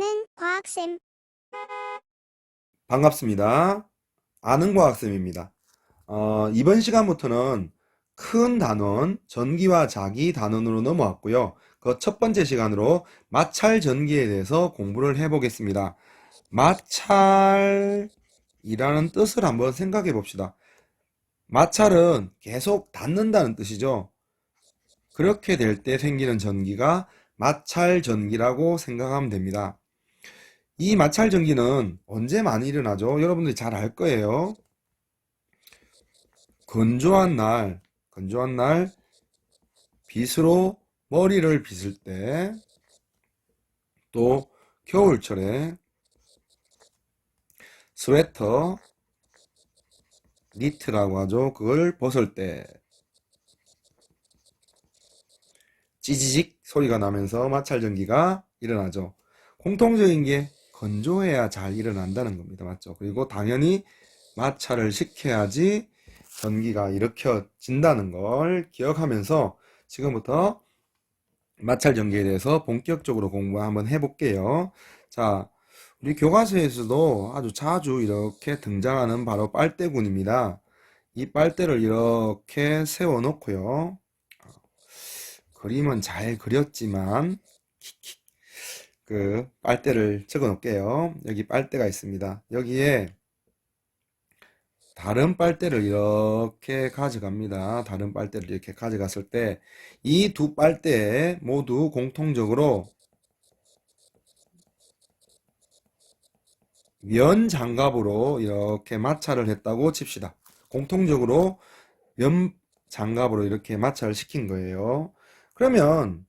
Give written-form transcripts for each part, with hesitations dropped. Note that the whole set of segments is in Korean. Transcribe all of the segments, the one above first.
아는 과학쌤. 반갑습니다. 아는 과학쌤입니다. 이번 시간부터는 큰 단원, 전기와 자기 단원으로 넘어왔고요. 그 첫 번째 시간으로 마찰 전기에 대해서 공부를 해보겠습니다. 마찰이라는 뜻을 한번 생각해 봅시다. 마찰은 계속 닿는다는 뜻이죠. 그렇게 될 때 생기는 전기가 마찰 전기라고 생각하면 됩니다. 이 마찰 전기는 언제 많이 일어나죠? 여러분들이 잘 알 거예요. 건조한 날 빗으로 머리를 빗을 때, 또 겨울철에 스웨터, 니트라고 하죠. 그걸 벗을 때 찌지직 소리가 나면서 마찰 전기가 일어나죠. 공통적인 게 건조해야 잘 일어난다는 겁니다. 맞죠? 그리고 당연히 마찰을 시켜야지 전기가 일으켜진다는 걸 기억하면서 지금부터 마찰 전기에 대해서 본격적으로 공부 한번 해볼게요. 자, 우리 교과서에서도 아주 자주 이렇게 등장하는 바로 빨대군입니다. 이 빨대를 이렇게 세워 놓고요. 그림은 잘 그렸지만 그 빨대를 적어 놓을게요. 여기 빨대가 있습니다. 여기에 다른 빨대를 이렇게 가져갑니다. 다른 빨대를 이렇게 가져갔을 때 이 두 빨대에 모두 공통적으로 면 장갑으로 이렇게 마찰을 했다고 칩시다. 공통적으로 면 장갑으로 이렇게 마찰을 시킨 거예요. 그러면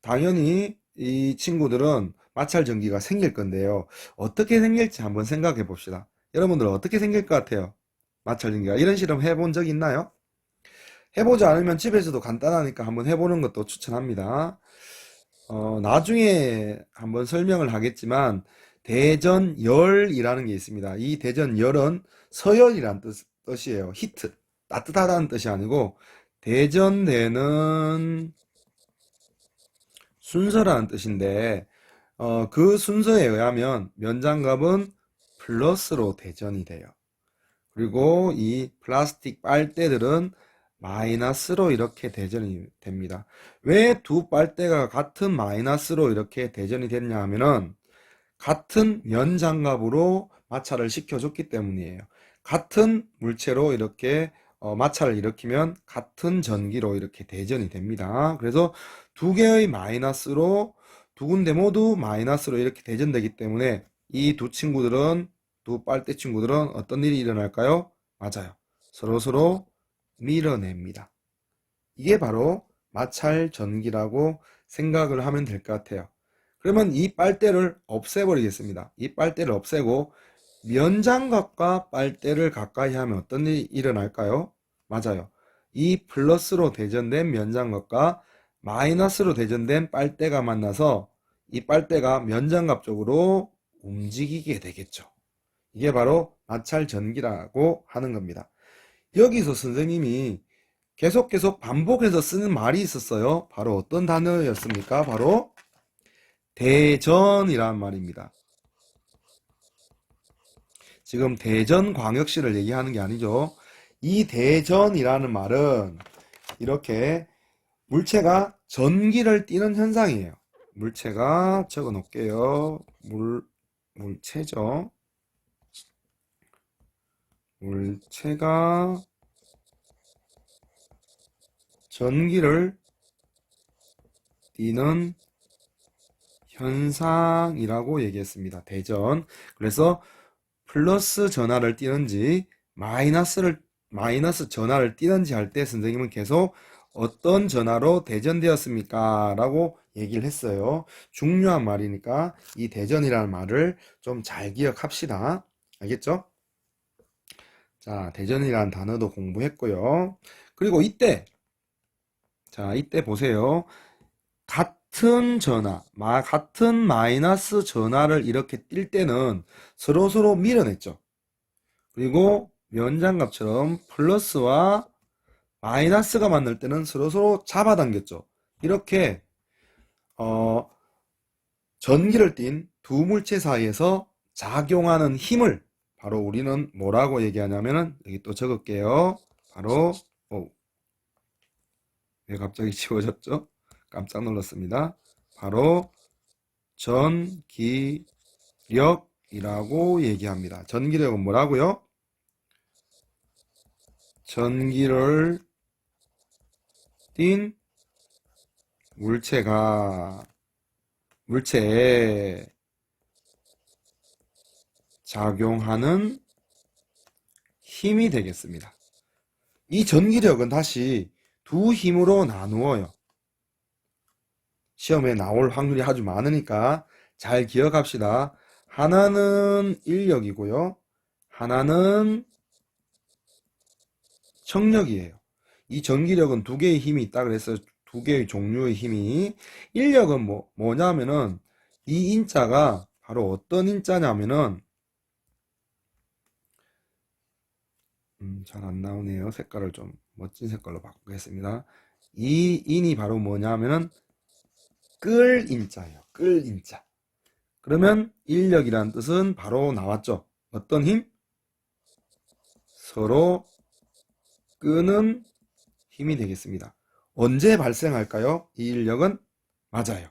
당연히 이 친구들은 마찰 전기가 생길 건데요. 어떻게 생길지 한번 생각해 봅시다. 여러분들 어떻게 생길 것 같아요? 마찰 전기가 이런 실험 해본 적 있나요? 해보지 않으면 집에서도 간단하니까 한번 해보는 것도 추천합니다. 나중에 한번 설명을 하겠지만 대전열이라는 게 있습니다. 이 대전열은 서열이란 뜻이에요. 히트, 따뜻하다는 뜻이 아니고 대전되는 순서라는 뜻인데 그 순서에 의하면 면장갑은 플러스로 대전이 돼요. 그리고 이 플라스틱 빨대들은 마이너스로 이렇게 대전이 됩니다. 왜 두 빨대가 같은 마이너스로 이렇게 대전이 됐냐 하면은 같은 면 장갑으로 마찰을 시켜줬기 때문이에요. 같은 물체로 이렇게 마찰을 일으키면 같은 전기로 이렇게 대전이 됩니다. 그래서 두 개의 마이너스로 두 군데 모두 마이너스로 이렇게 대전되기 때문에 이 두 빨대 친구들은 어떤 일이 일어날까요? 맞아요. 서로서로 밀어냅니다. 이게 바로 마찰 전기라고 생각을 하면 될 것 같아요. 그러면 이 빨대를 없애버리겠습니다. 이 빨대를 없애고 면장갑과 빨대를 가까이 하면 어떤 일이 일어날까요? 맞아요. 이 플러스로 대전된 면장갑과 마이너스로 대전된 빨대가 만나서 이 빨대가 면장갑 쪽으로 움직이게 되겠죠. 이게 바로 마찰 전기라고 하는 겁니다. 여기서 선생님이 계속 반복해서 쓰는 말이 있었어요. 바로 어떤 단어였습니까? 바로 대전이란 말입니다. 지금 대전광역시를 얘기하는 게 아니죠. 이 대전이라는 말은 이렇게 물체가 전기를 띠는 현상이에요. 물체가 적어 놓을게요. 물체죠. 물체가 전기를 띠는 현상이라고 얘기했습니다. 대전. 그래서 플러스 전하를 띠는지 마이너스 전하를 띠는지 할 때 선생님은 계속 어떤 전하로 대전되었습니까? 라고 얘기를 했어요. 중요한 말이니까 이 대전이라는 말을 좀 잘 기억합시다. 알겠죠? 자, 대전이라는 단어도 공부했고요. 그리고 이때 보세요. 같은 마이너스 전하를 이렇게 띌 때는 서로서로 밀어냈죠. 그리고 면장갑처럼 플러스와 마이너스가 만날 때는 서로서로 잡아당겼죠. 이렇게 전기를 띤 두 물체 사이에서 작용하는 힘을 바로 우리는 뭐라고 얘기하냐면은 여기 또 적을게요. 바로 왜 갑자기 지워졌죠? 깜짝 놀랐습니다. 바로 전기력이라고 얘기합니다. 전기력은 뭐라고요? 전기를 띤 물체에 작용하는 힘이 되겠습니다. 이 전기력은 다시 두 힘으로 나누어요. 시험에 나올 확률이 아주 많으니까 잘 기억합시다. 하나는 인력이고요. 하나는 청력이에요. 이 전기력은 두 개의 힘이 있다 그래서 두 개의 종류의 힘이, 인력은 뭐냐면은 이 인자가 바로 어떤 인자냐면은 잘 안 나오네요. 색깔을 좀 멋진 색깔로 바꾸겠습니다. 이 인이 바로 뭐냐면은 끌 인자예요. 끌 인자. 그러면 인력이라는 뜻은 바로 나왔죠. 어떤 힘? 서로 끄는 힘이 되겠습니다. 언제 발생할까요? 이 인력은? 맞아요.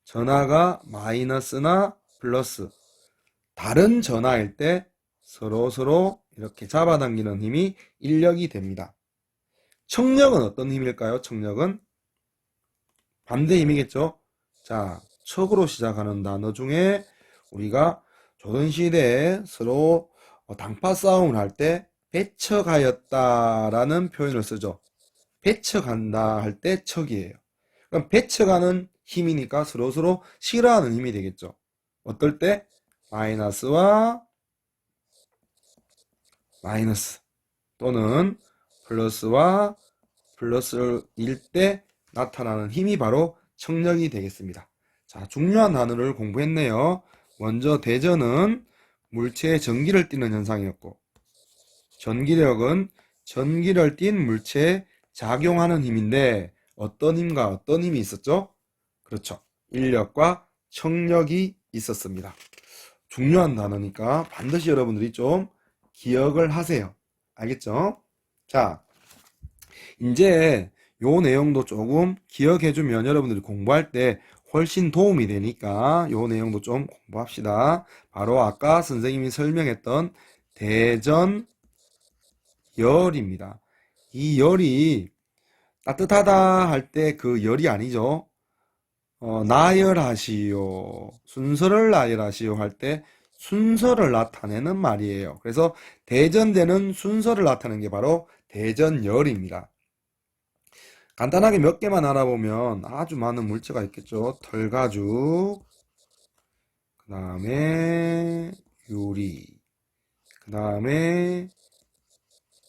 전하가 마이너스나 플러스 다른 전하일 때 서로 이렇게 잡아당기는 힘이 인력이 됩니다. 청력은 어떤 힘일까요? 청력은 반대 힘이겠죠. 자, 척으로 시작하는 단어 중에 우리가 조선시대에 서로 당파 싸움을 할 때 배척하였다라는 표현을 쓰죠. 배척한다 할 때 척이에요. 그럼 배척하는 힘이니까 서로 싫어하는 힘이 되겠죠. 어떨 때? 마이너스와 마이너스 또는 플러스와 플러스일 때 나타나는 힘이 바로 청력이 되겠습니다. 자, 중요한 단어를 공부했네요. 먼저 대전은 물체에 전기를 띠는 현상이었고, 전기력은 전기를 띤 물체에 작용하는 힘인데 어떤 힘과 어떤 힘이 있었죠? 그렇죠. 인력과 청력이 있었습니다. 중요한 단어니까 반드시 여러분들이 좀 기억을 하세요. 알겠죠? 자, 이제 요 내용도 조금 기억해주면 여러분들이 공부할 때 훨씬 도움이 되니까 요 내용도 좀 공부합시다. 바로 아까 선생님이 설명했던 대전열입니다. 이 열이 따뜻하다 할 때 그 열이 아니죠. 나열하시오, 순서를 나열하시오 할 때 순서를 나타내는 말이에요. 그래서 대전되는 순서를 나타내는 게 바로 대전열입니다. 간단하게 몇 개만 알아보면 아주 많은 물체가 있겠죠. 털가죽, 그 다음에 유리, 그 다음에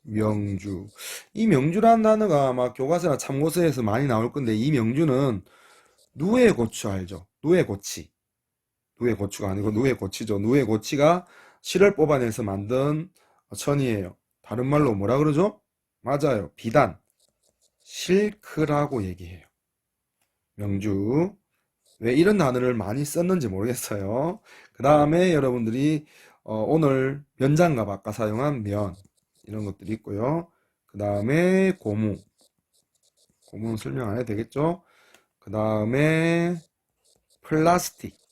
명주. 이 명주라는 단어가 아마 교과서나 참고서에서 많이 나올 건데, 이 명주는 누에고추 알죠? 누에고치. 누에고추가 아니고 누에고치죠. 누에고치가 실을 뽑아내서 만든 천이에요. 다른 말로 뭐라 그러죠? 맞아요. 비단. 실크라고 얘기해요. 명주. 왜 이런 단어를 많이 썼는지 모르겠어요. 그 다음에 여러분들이 오늘 면장갑 아까 사용한 면 이런 것들이 있고요. 그 다음에 고무. 고무는 설명 안 해도 되겠죠? 그 다음에 플라스틱.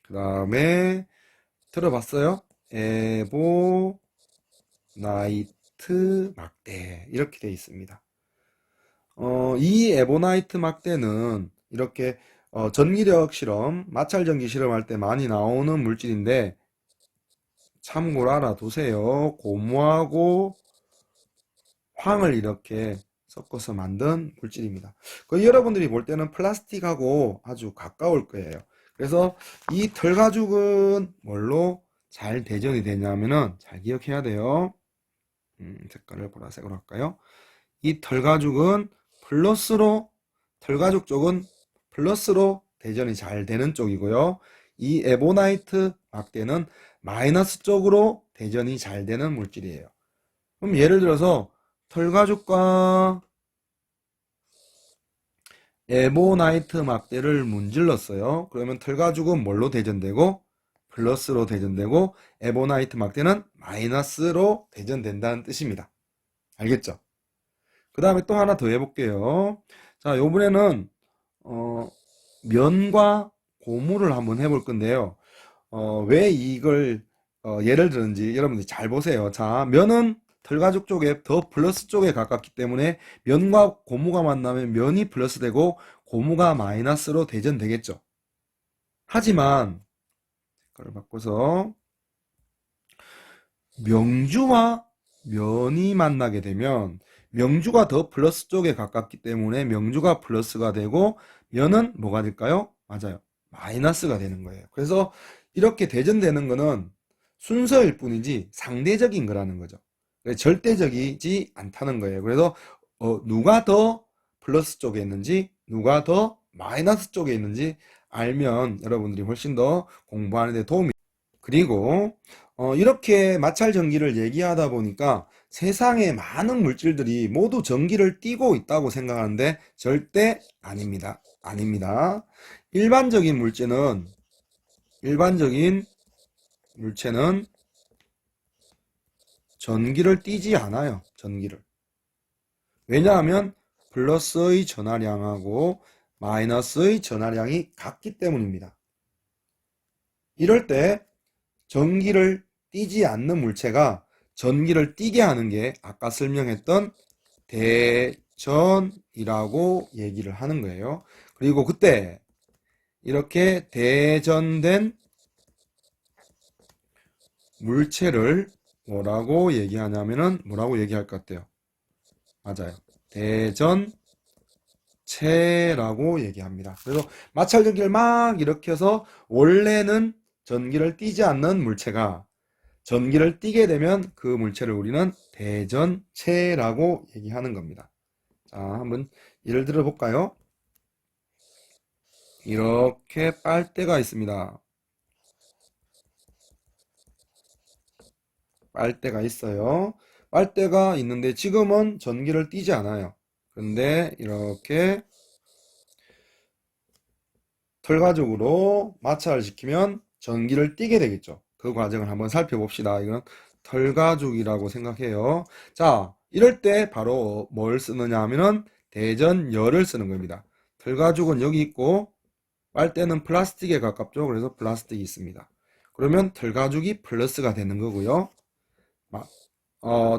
그 다음에 들어봤어요? 에보나이트 막대 이렇게 되어 있습니다. 이 에보나이트 막대는 이렇게 전기력 실험, 마찰전기 실험할 때 많이 나오는 물질인데 참고로 알아두세요. 고무하고 황을 이렇게 섞어서 만든 물질입니다. 여러분들이 볼 때는 플라스틱하고 아주 가까울 거예요. 그래서 이 털가죽은 뭘로 잘 대전이 되냐면은 잘 기억해야 돼요. 색깔을 보라색으로 할까요? 이 털가죽은 털가죽 쪽은 플러스로 대전이 잘 되는 쪽이고요. 이 에보나이트 막대는 마이너스 쪽으로 대전이 잘 되는 물질이에요. 그럼 예를 들어서 털가죽과 에보나이트 막대를 문질렀어요. 그러면 털가죽은 뭘로 대전되고? 플러스로 대전되고, 에보나이트 막대는 마이너스로 대전된다는 뜻입니다. 알겠죠? 그 다음에 또 하나 더 해볼게요. 자, 요번에는 어, 면과 고무를 한번 해볼 건데요. 왜 이걸 예를 들었는지 여러분들이 잘 보세요. 자, 면은 털가죽 쪽에 더 플러스 쪽에 가깝기 때문에 면과 고무가 만나면 면이 플러스 되고 고무가 마이너스로 대전되겠죠. 하지만 그걸 바꿔서 명주와 면이 만나게 되면 명주가 더 플러스 쪽에 가깝기 때문에 명주가 플러스가 되고 면은 뭐가 될까요? 맞아요. 마이너스가 되는 거예요. 그래서 이렇게 대전되는 거는 순서일 뿐이지 상대적인 거라는 거죠. 절대적이지 않다는 거예요. 그래서 누가 더 플러스 쪽에 있는지 누가 더 마이너스 쪽에 있는지 알면 여러분들이 훨씬 더 공부하는 데 도움이. 그리고 이렇게 마찰 전기를 얘기하다 보니까 세상에 많은 물질들이 모두 전기를 띠고 있다고 생각하는데 절대 아닙니다. 아닙니다. 일반적인 물체는 일반적인 물체는 전기를 띠지 않아요. 전기를. 왜냐하면 플러스의 전하량하고 마이너스의 전하량이 같기 때문입니다. 이럴 때 전기를 띠지 않는 물체가 전기를 띠게 하는 게 아까 설명했던 대전이라고 얘기를 하는 거예요. 그리고 그때 이렇게 대전된 물체를 뭐라고 얘기하냐면은 뭐라고 얘기할 것 같아요? 맞아요. 대전체라고 얘기합니다. 그래서 마찰 전기를 막 일으켜서 원래는 전기를 띠지 않는 물체가 전기를 띠게 되면 그 물체를 우리는 대전체라고 얘기하는 겁니다. 자, 한번 예를 들어 볼까요? 이렇게 빨대가 있습니다. 빨대가 있어요. 빨대가 있는데 지금은 전기를 띠지 않아요. 그런데 이렇게 털가죽으로 마찰을 시키면 전기를 띠게 되겠죠. 그 과정을 한번 살펴봅시다. 이건 털가죽이라고 생각해요. 자, 이럴 때 바로 뭘 쓰느냐 하면은 대전열을 쓰는 겁니다. 털가죽은 여기 있고 빨대는 플라스틱에 가깝죠. 그래서 플라스틱이 있습니다. 그러면 털가죽이 플러스가 되는 거고요.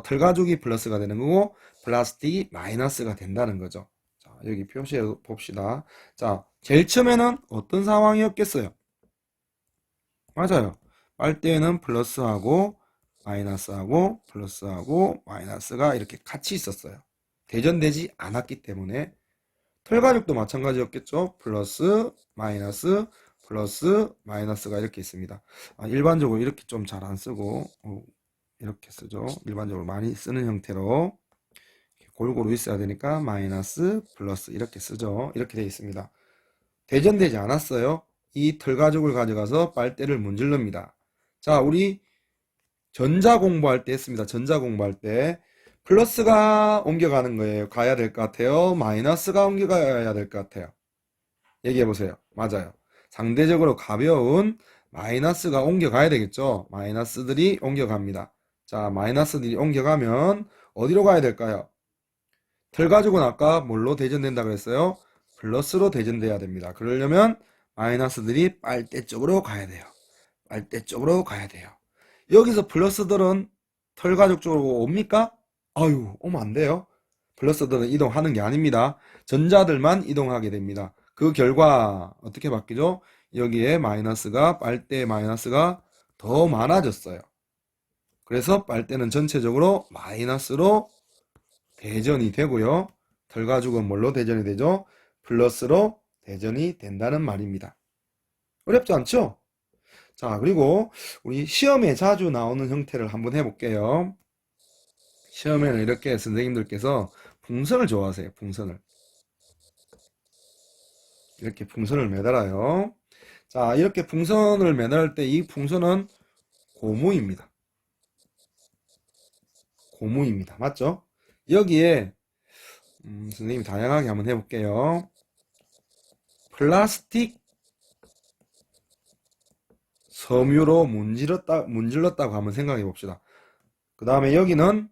털가죽이 플러스가 되는 거고 플라스틱이 마이너스가 된다는 거죠. 자, 여기 표시해 봅시다. 자, 제일 처음에는 어떤 상황이었겠어요? 맞아요. 빨대는 플러스하고 마이너스하고 플러스하고 마이너스가 이렇게 같이 있었어요. 대전되지 않았기 때문에 털가죽도 마찬가지였겠죠. 플러스 마이너스 플러스 마이너스가 이렇게 있습니다. 일반적으로 이렇게 좀 잘 안 쓰고 이렇게 쓰죠. 일반적으로 많이 쓰는 형태로 골고루 있어야 되니까 마이너스 플러스 이렇게 쓰죠. 이렇게 되어 있습니다. 대전되지 않았어요. 이 털가죽을 가져가서 빨대를 문질릅니다. 자, 우리 전자 공부할 때 했습니다. 전자 공부할 때 플러스가 옮겨가는 거예요. 가야 될 것 같아요. 마이너스가 옮겨가야 될 것 같아요. 얘기해 보세요. 맞아요. 상대적으로 가벼운 마이너스가 옮겨가야 되겠죠. 마이너스들이 옮겨갑니다. 자, 마이너스들이 옮겨가면 어디로 가야 될까요? 털가죽은 아까 뭘로 대전된다 그랬어요? 플러스로 대전돼야 됩니다. 그러려면 마이너스들이 빨대 쪽으로 가야 돼요. 빨대 쪽으로 가야 돼요. 여기서 플러스들은 털가죽 쪽으로 옵니까? 아유, 오면 안 돼요. 플러스들은 이동하는 게 아닙니다. 전자들만 이동하게 됩니다. 그 결과 어떻게 바뀌죠? 여기에 마이너스가 빨대 마이너스가 더 많아졌어요. 그래서 빨대는 전체적으로 마이너스로 대전이 되고요. 털가죽은 뭘로 대전이 되죠? 플러스로 대전이 된다는 말입니다. 어렵지 않죠? 자, 그리고 우리 시험에 자주 나오는 형태를 한번 해볼게요. 시험에는 이렇게 선생님들께서 풍선을 좋아하세요. 풍선을. 이렇게 풍선을 매달아요. 자, 이렇게 풍선을 매달을 때 이 풍선은 고무입니다. 고무입니다. 맞죠? 여기에 선생님이 다양하게 한번 해볼게요. 플라스틱 섬유로 문질렀다고 한번 생각해 봅시다. 그 다음에 여기는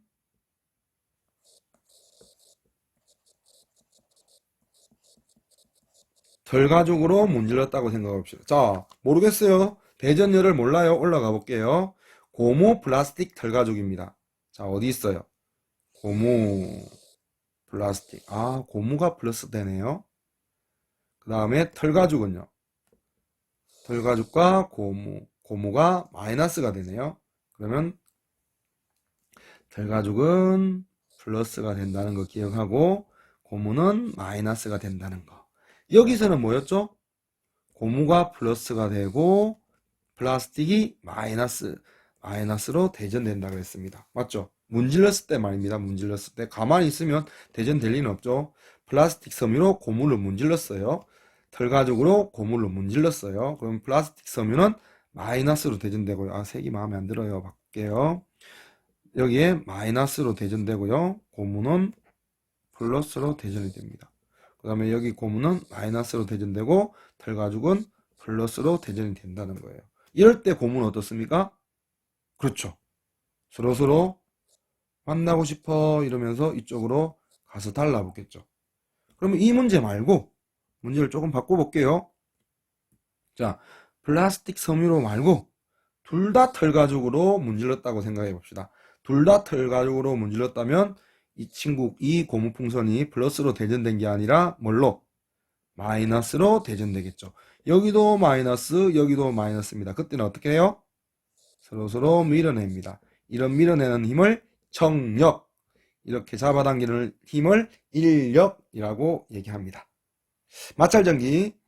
털가죽으로 문질렀다고 생각해 봅시다. 자, 모르겠어요. 대전열을 몰라요. 올라가 볼게요. 고무 플라스틱 털가죽입니다. 자, 어디 있어요? 고무 플라스틱. 아, 고무가 플러스 되네요. 그 다음에 털가죽은요? 털가죽과 고무가 마이너스가 되네요. 그러면 털가죽은 플러스가 된다는 거 기억하고 고무는 마이너스가 된다는 거. 여기서는 뭐였죠? 고무가 플러스가 되고 플라스틱이 마이너스로 대전된다고 했습니다. 맞죠? 문질렀을 때 말입니다. 문질렀을 때 가만히 있으면 대전될 리는 없죠. 플라스틱 섬유로 고무를 문질렀어요. 털가죽으로 고무를 문질렀어요. 그럼 플라스틱 섬유는 마이너스로 대전되고요. 아, 색이 마음에 안 들어요. 바꿀게요. 여기에 마이너스로 대전되고요. 고무는 플러스로 대전이 됩니다. 그 다음에 여기 고무는 마이너스로 대전되고 털가죽은 플러스로 대전이 된다는 거예요. 이럴 때 고무는 어떻습니까? 그렇죠. 서로서로 만나고 싶어 이러면서 이쪽으로 가서 달라붙겠죠. 그러면 이 문제 말고 문제를 조금 바꿔볼게요. 자, 플라스틱 섬유로 말고 둘 다 털가죽으로 문질렀다고 생각해 봅시다. 둘 다 털가죽으로 문질렀다면 이 고무풍선이 플러스로 대전된 게 아니라 뭘로? 마이너스로 대전되겠죠. 여기도 마이너스, 여기도 마이너스입니다. 그때는 어떻게 해요? 서로서로 밀어냅니다. 이런 밀어내는 힘을 청력, 이렇게 잡아당기는 힘을 인력이라고 얘기합니다. 마찰전기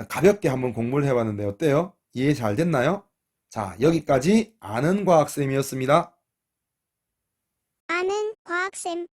가볍게 한번 공부를 해봤는데 어때요? 이해 잘 됐나요? 자, 여기까지 아는 과학쌤이었습니다. 아는 과학쌤.